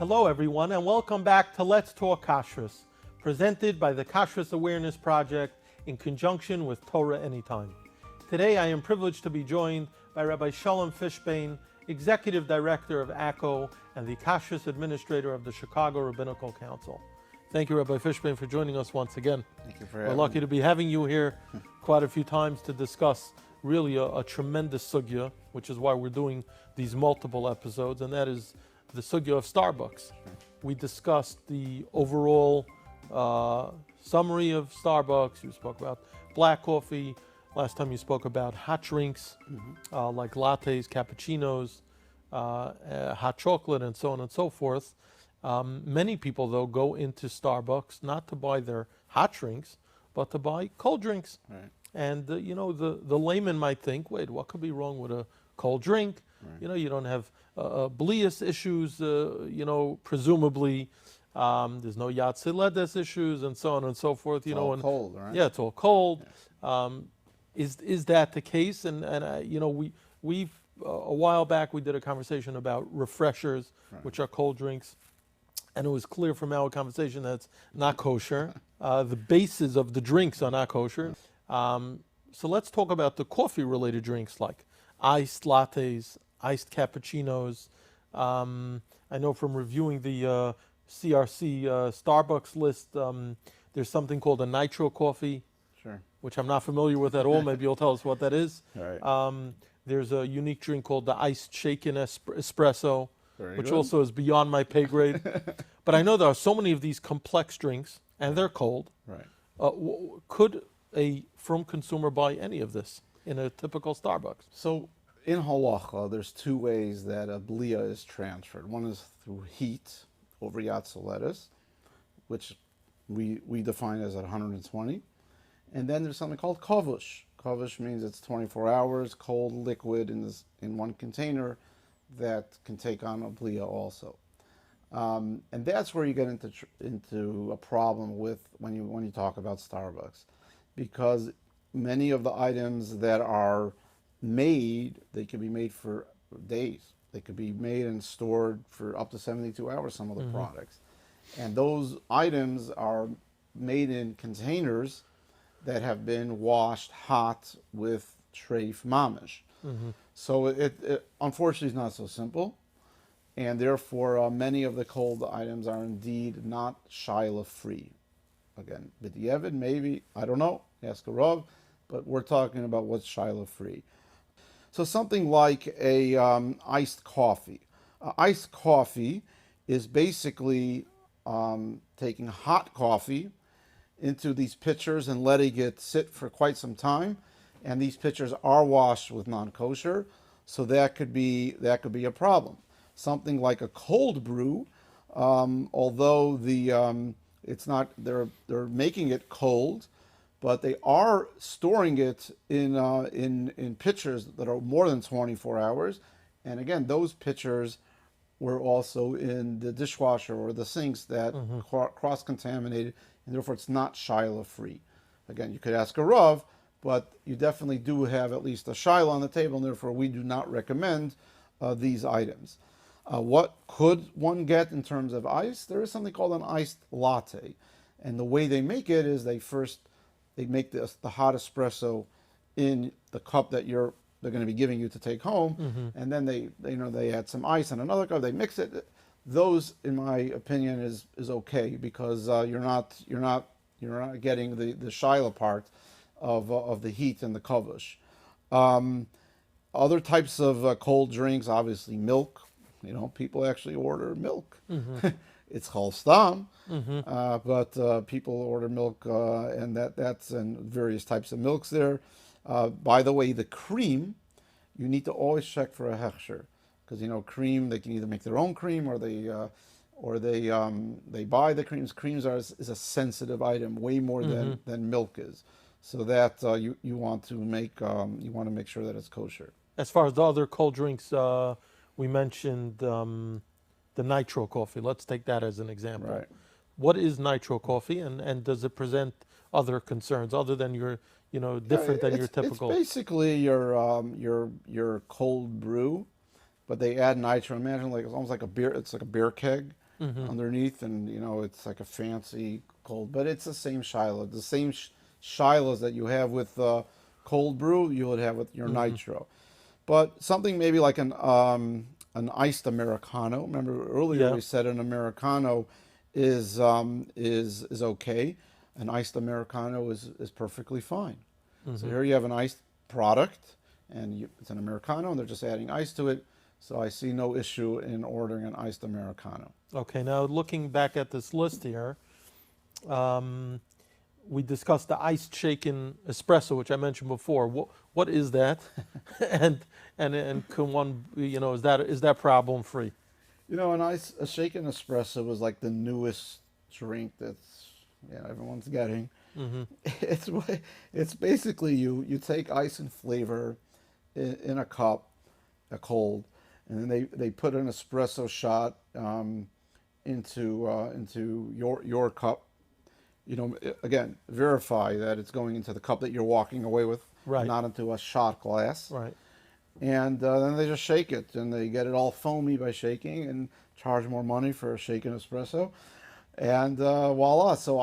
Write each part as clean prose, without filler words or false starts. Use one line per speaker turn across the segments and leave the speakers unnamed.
Hello everyone and welcome back to Let's Talk Kashrus, presented by the Kashrus Awareness Project in conjunction with Torah Anytime. Today I am privileged to be joined by Rabbi Sholem Fishbane, Executive Director of ACO and the Kashrus Administrator of the Chicago Rabbinical Council. Thank you, Rabbi Fishbane, for joining us once again.
Thank you for having me.
We're lucky to be having you here quite a few times to discuss really a tremendous sugya, which is why we're doing these multiple episodes, and that is the sugya of Starbucks. We discussed the overall summary of Starbucks. You spoke about black coffee. Last time you spoke about hot drinks, like lattes, cappuccinos, hot chocolate, and so on and so forth. Many people, though, go into Starbucks not to buy their hot drinks, but to buy cold drinks.
Right.
And, the layman might think, wait, what could be wrong with a cold drink? Right. You don't have blias issues, presumably. There's no yatsiledes issues and so on and so forth.
It's all cold, right?
Yeah, it's all cold.
Yeah.
Is that the case? And we've a while back we did a conversation about refreshers, right, which are cold drinks, and it was clear from our conversation that's not kosher. The bases of the drinks are not kosher. So let's talk about the coffee-related drinks like iced lattes, iced cappuccinos. I know from reviewing the CRC Starbucks list, there's something called a nitro coffee,
Sure.
which I'm not familiar with at all. Maybe you'll tell us what that is.
All right.
There's a unique drink called the iced Shaken Espresso,
Very
which
good.
also is beyond my pay grade. But I know there are so many of these complex drinks, and they're cold.
Right.
Could a from consumer buy any of this in a typical Starbucks?
So in halacha, there's two ways that a blia is transferred. One is through heat over yatsiledes, which we define as at 120. And then there's something called kavush. Kavush means it's 24 hours, cold liquid in one container that can take on a blia also. And that's where you get into a problem with when you talk about Starbucks, because many of the items that are made, they can be made for days. They could be made and stored for up to 72 hours, some of the products. And those items are made in containers that have been washed hot with treif mamish. So it unfortunately is not so simple. And therefore, many of the cold items are indeed not shaila free. Again, b'diavad, maybe, I don't know, ask a Rav, but we're talking about what's shaila free. So something like a iced coffee. Iced coffee is basically taking hot coffee into these pitchers and letting it sit for quite some time. And these pitchers are washed with non-kosher, so that could be a problem. Something like a cold brew, although it's not, they're making it cold, but they are storing it in pitchers that are more than 24 hours. And again, those pitchers were also in the dishwasher or the sinks that cross-contaminated, and therefore it's not shaila free. Again, you could ask a Rav, but you definitely do have at least a shaila on the table, and therefore we do not recommend these items. What could one get in terms of ice? There is something called an iced latte. And the way they make it is they make the hot espresso in the cup that they're going to be giving you to take home, and then they add some ice in another cup. They mix it. Those, in my opinion, is okay, because you're not getting the shaila part of the heat and the kavush. Other types of cold drinks, obviously milk. People actually order milk. It's chol stam, but people order milk, and that's in various types of milks there. By the way, the cream, you need to always check for a hechsher, because cream, they can either make their own cream or they buy the creams. Creams is a sensitive item, way more than milk is. So that you want to make sure that it's kosher.
As far as the other cold drinks, we mentioned the nitro coffee. Let's take that as an example.
Right.
What is nitro coffee, and does it present other concerns other than your different than your typical?
It's basically your cold brew, but they add nitro. Imagine it's almost like a beer. It's like a beer keg, underneath, and it's like a fancy cold, but it's the same shiloh, the same shilohs that you have with cold brew, you would have with your nitro. But something maybe like an iced Americano. Remember earlier
Yeah.
we said an Americano is okay. An iced Americano is perfectly fine. So here you have an iced product, and it's an Americano, and they're just adding ice to it. So I see no issue in ordering an iced Americano.
Okay, now looking back at this list here, we discussed the iced shaken espresso, which I mentioned before. What is that? and can one, is that problem free?
A shaken espresso is like the newest drink that's everyone's getting. It's basically you take ice and flavor in a cup, a cold, and then they put an espresso shot into your cup. Again, verify that it's going into the cup that you're walking away with,
Right.
not into a shot glass.
Right.
And then they just shake it, and they get it all foamy by shaking, and charge more money for a shaken espresso, and voila. So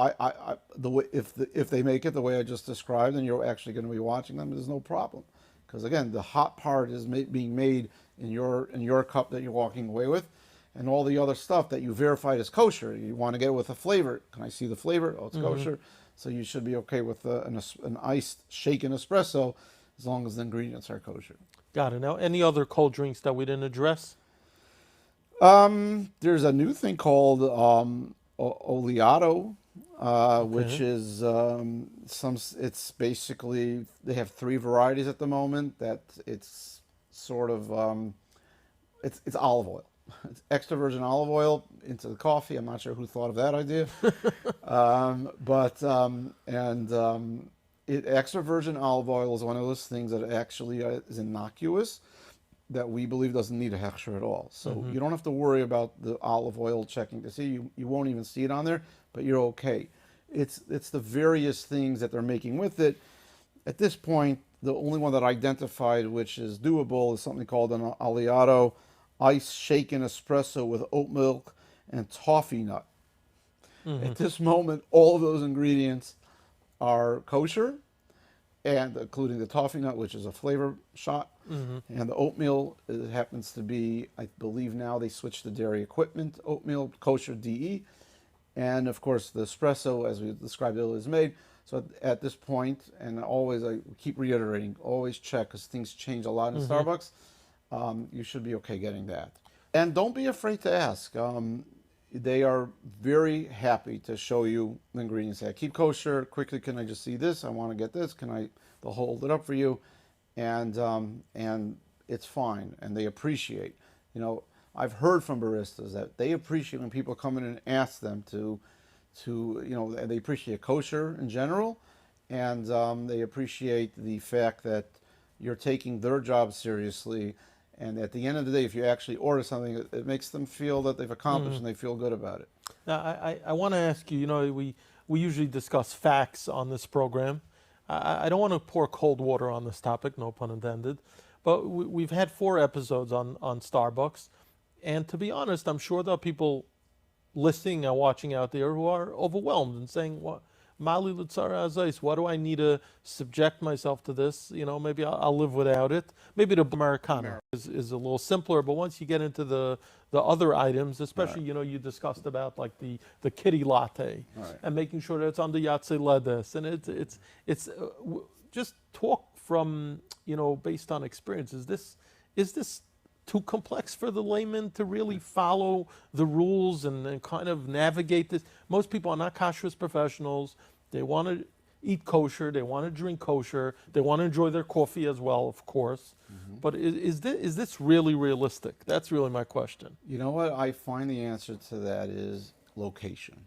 if they make it the way I just described, and you're actually going to be watching them, there's no problem, because again, the hot part is being made in your cup that you're walking away with, and all the other stuff that you verified is kosher. You want to get it with a flavor. Can I see the flavor? Oh, it's kosher. So you should be okay with an iced shaken espresso, as long as the ingredients are kosher.
Got it. Now, any other cold drinks that we didn't address?
There's a new thing called oleato, which is it's basically, they have 3 varieties at the moment. That it's sort of it's olive oil. It's extra virgin olive oil into the coffee. I'm not sure who thought of that idea, extra virgin olive oil is one of those things that actually is innocuous, that we believe doesn't need a hechsher at all. So you don't have to worry about the olive oil checking to see. You won't even see it on there, but you're okay. It's the various things that they're making with it. At this point, the only one that I identified which is doable is something called an oleato ice shaken espresso with oat milk and toffee nut. At this moment, all of those ingredients are kosher, and including the toffee nut, which is a flavor shot, and the oatmeal, it happens to be, I believe now they switched to dairy equipment oatmeal, kosher DE, and of course the espresso, as we described earlier, is made. So at this point, and always I keep reiterating, always check, because things change a lot in Starbucks. You should be okay getting that. And don't be afraid to ask. They are very happy to show you the ingredients. Say, keep kosher, quickly, can I just see this? I want to get this. They'll hold it up for you. And it's fine. And they appreciate. I've heard from baristas that they appreciate when people come in and ask them they appreciate kosher in general. And they appreciate the fact that you're taking their job seriously. And at the end of the day, if you actually order something, it makes them feel that they've accomplished and they feel good about it.
Now, I want to ask you, we usually discuss facts on this program. I don't want to pour cold water on this topic, no pun intended, but we've had 4 episodes on Starbucks. And to be honest, I'm sure there are people listening and watching out there who are overwhelmed and saying, "What? Mali Lutzara Azais, why do I need to subject myself to this? Maybe I'll live without it." Maybe the Americano is a little simpler, but once you get into the other items, especially, you discussed about like the kitty latte and making sure that it's under Yatse Ledes. And it's just talk from, based on experience. Is this too complex for the layman to really follow the rules and kind of navigate this? Most people are not kashrus professionals. They want to eat kosher. They want to drink kosher. They want to enjoy their coffee as well, of course. But is this really realistic? That's really my question.
You know what? I find the answer to that is location.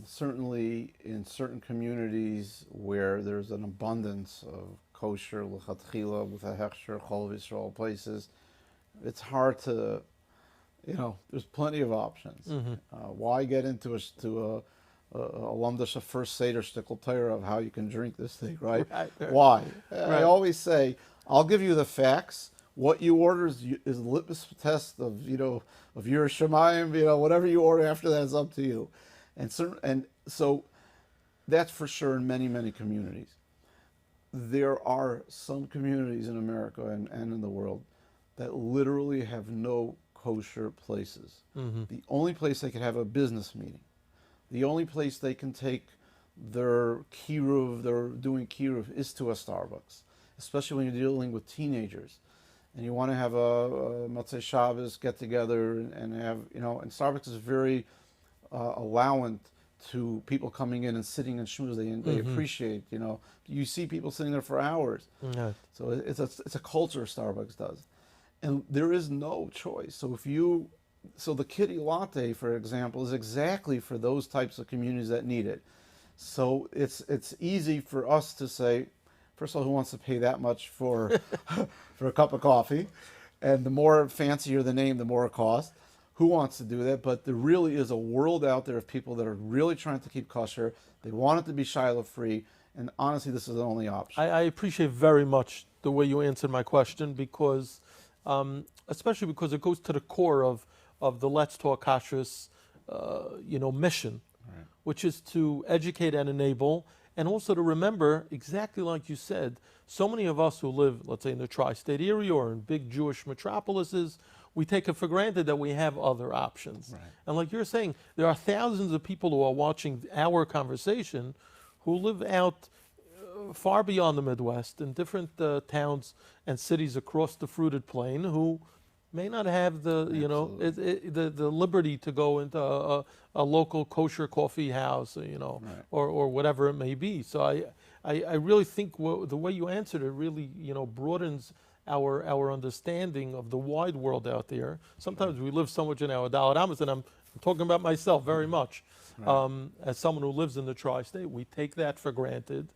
Certainly in certain communities where there's an abundance of kosher, l'chatchila, with a hechsher, chol v'Yisrael places, it's hard to, there's plenty of options. Why get into a Lumdash first Seder Shtickle Torah of how you can drink this thing, right? Why? I always say, I'll give you the facts. what you order is a litmus test of of your shemayim. Whatever you order after that is up to you, and so that's for sure in many communities. There are some communities in America and in the world that literally have no kosher places. The only place they can have a business meeting, the only place they can take their kiruv, they're doing kiruv, is to a Starbucks, especially when you're dealing with teenagers and you want to have a Motzei Shabbos get together and have, and Starbucks is very allowant to people coming in and sitting in shmooze. They appreciate, you see people sitting there for hours.
Yeah.
So it's a culture Starbucks does. And there is no choice. So the kitty latte, for example, is exactly for those types of communities that need it. So it's easy for us to say, first of all, who wants to pay that much for for a cup of coffee? And the more fancier the name, the more it costs. Who wants to do that? But there really is a world out there of people that are really trying to keep kosher. They want it to be shiloh free. And honestly, this is the only option.
I appreciate very much the way you answered my question, because especially because it goes to the core of the Let's Talk Kashrus mission,
Right.
which is to educate and enable, and also to remember, exactly like you said, so many of us who live, let's say, in the tri-state area or in big Jewish metropolises, we take it for granted that we have other options.
Right.
And like you're saying, there are thousands of people who are watching our conversation who live out far beyond the Midwest in different towns and cities across the fruited plain who may not have the the liberty to go into a local kosher coffee house,
Right.
or whatever it may be. So I really think the way you answered it really broadens our understanding of the wide world out there. Sometimes we live so much in our Dalet Amos, and I'm talking about myself very much.
Right.
As someone who lives in the tri-state, we take that for granted,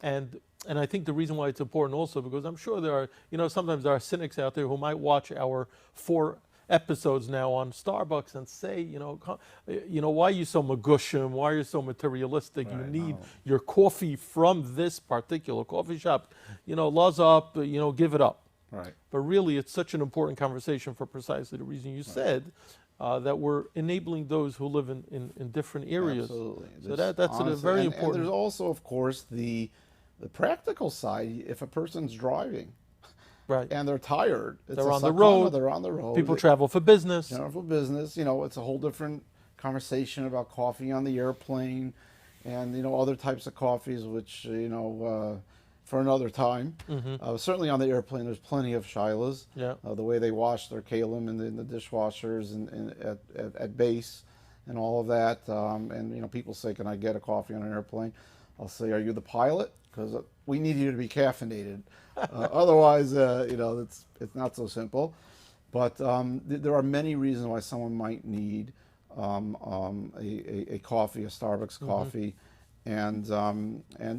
and I think the reason why it's important also, because I'm sure there are sometimes there are cynics out there who might watch our 4 episodes now on Starbucks and say, why are you so magushim? Why are you so materialistic?
Right,
You need
no.
your coffee from this particular coffee shop. Laws up, give it up.
Right.
But really, it's such an important conversation for precisely the reason you said, that we're enabling those who live in different areas.
Absolutely.
So that's a very
and
important.
there's also, of course, the practical side. If a person's driving
Right.
and they're tired,
They're
a
on the
sakana,
road.
They're on the road.
People travel for business.
For business. It's a whole different conversation about coffee on the airplane, and other types of coffees, which for another time. Certainly on the airplane, there's plenty of shilas.
Yeah.
The way they wash their kalim in the dishwashers and at base and all of that. And people say, "Can I get a coffee on an airplane?" I'll say, "Are you the pilot? Because we need you to be caffeinated. Otherwise, it's not so simple." But there are many reasons why someone might need a coffee, a Starbucks coffee. And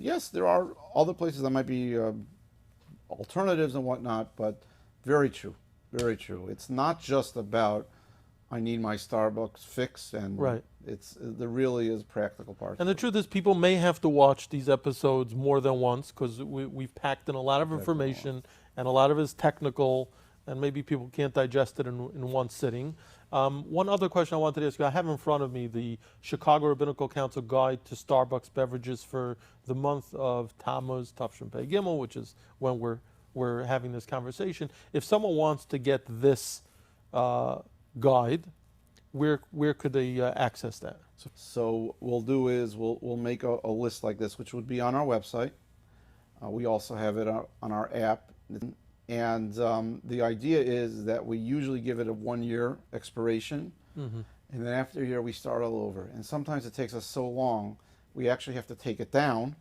yes, there are other places that might be alternatives and whatnot, but very true, very true. It's not just about I need my Starbucks fix, and
Right.
there really is practical parts.
And the truth is, people may have to watch these episodes more than once, because we've packed in a lot of information, and a lot of it is technical, and maybe people can't digest it in one sitting. One other question I wanted to ask you, I have in front of me the Chicago Rabbinical Council Guide to Starbucks Beverages for the month of Tammuz, Tafshin Pei Gimel, which is when we're having this conversation. If someone wants to get this guide, where could they access that?
So we'll do is we'll make a list like this, which would be on our website. We also have it on our app. And the idea is that we usually give it a 1-year expiration, and then after a year we start all over. And sometimes it takes us so long, we actually have to take it down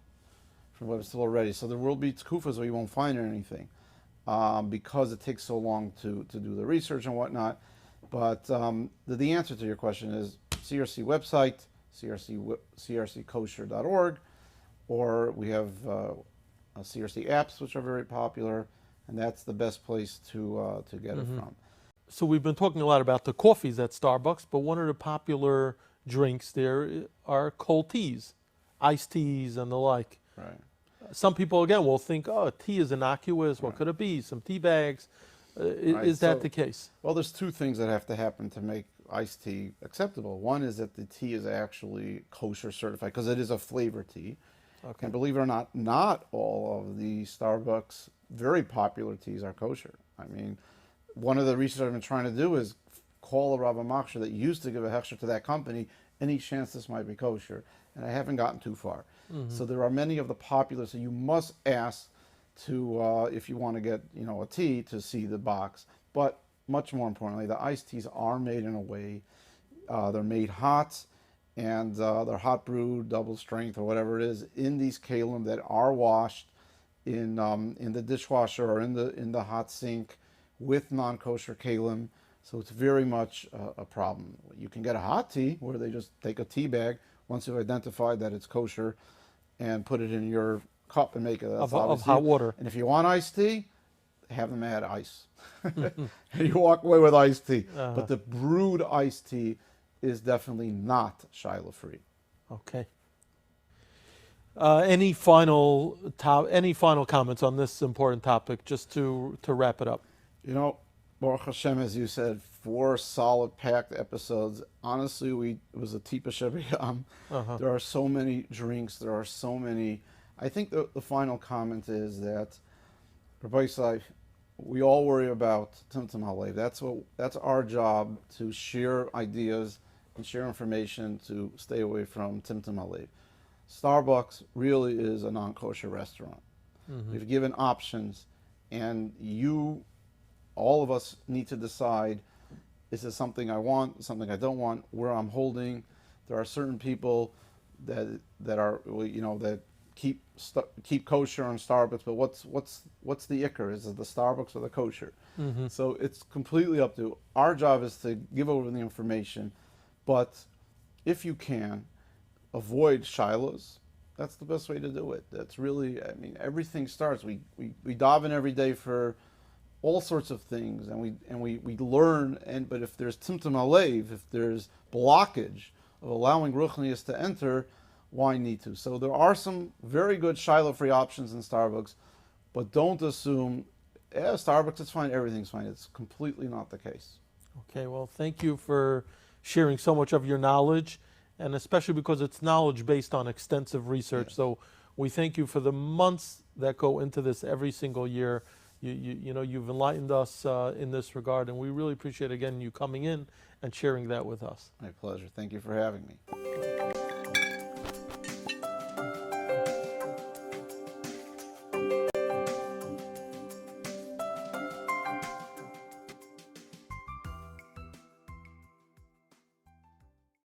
from what it's still ready. So there will be tkufas where you won't find anything because it takes so long to do the research and whatnot. But the answer to your question is CRC website, crckosher.org, or we have CRC apps, which are very popular. And that's the best place to get it from.
So we've been talking a lot about the coffees at Starbucks, but one of the popular drinks there are cold teas, iced teas, and the like.
Right.
Some people, again, will think, oh, tea is innocuous. What could it be? Some tea bags.
Right,
Is that
so-
the case?
Well, there's two things that have to happen to make iced tea acceptable. One is that the tea is actually kosher certified because it is a flavor tea.
Okay.
And believe it or not all of the Starbucks very popular teas are kosher. I mean, one of the research I've been trying to do is call a Rabbi Machshir that used to give a hechsher to that company, any chance this might be kosher, and I haven't gotten too far. So there are many of the popular, so you must ask to, if you want to get, a tea, to see the box. But much more importantly, the iced teas are made in a way, they're made hot, and they're hot brewed, double strength, or whatever it is, in these kalim that are washed in the dishwasher or in the hot sink with non-kosher kalim. So it's very much a problem. You can get a hot tea where they just take a tea bag once you've identified that it's kosher and put it in your cup and make it
Of hot water.
And if you want iced tea, have them add ice. And you walk away with iced tea. But the brewed iced tea is definitely not shiloh free.
Okay. Any final comments on this important topic, just to wrap it up?
Baruch Hashem, as you said, 4 solid packed episodes. Honestly, it was a tipa shebiyam. There are so many drinks. There are so many. I think the final comment is that, Rabbi Yisai, we all worry about Tumtum Halev. That's our job, to share ideas and share information to stay away from Tumtum Halev. Starbucks really is a non-kosher restaurant. We've given options, and all of us need to decide, is this something I want, something I don't want, where I'm holding. There are certain people that are, that keep kosher on Starbucks, but what's the ikar? Is it the Starbucks or the kosher? So it's completely up to our job is to give over the information, but if you can avoid shilohs, that's the best way to do it. That's really, everything starts. We daven every day for all sorts of things, and we learn. But if there's tumtum halev, if there's blockage of allowing ruchnius to enter, why need to? So there are some very good shiloh-free options in Starbucks, but don't assume, Starbucks, it's fine, everything's fine. It's completely not the case.
Okay, well, thank you for sharing so much of your knowledge, and especially because it's knowledge based on extensive research.
Yes.
So we thank you for the months that go into this every single year. You've enlightened us in this regard, and we really appreciate, again, you coming in and sharing that with us.
My pleasure. Thank you for having me.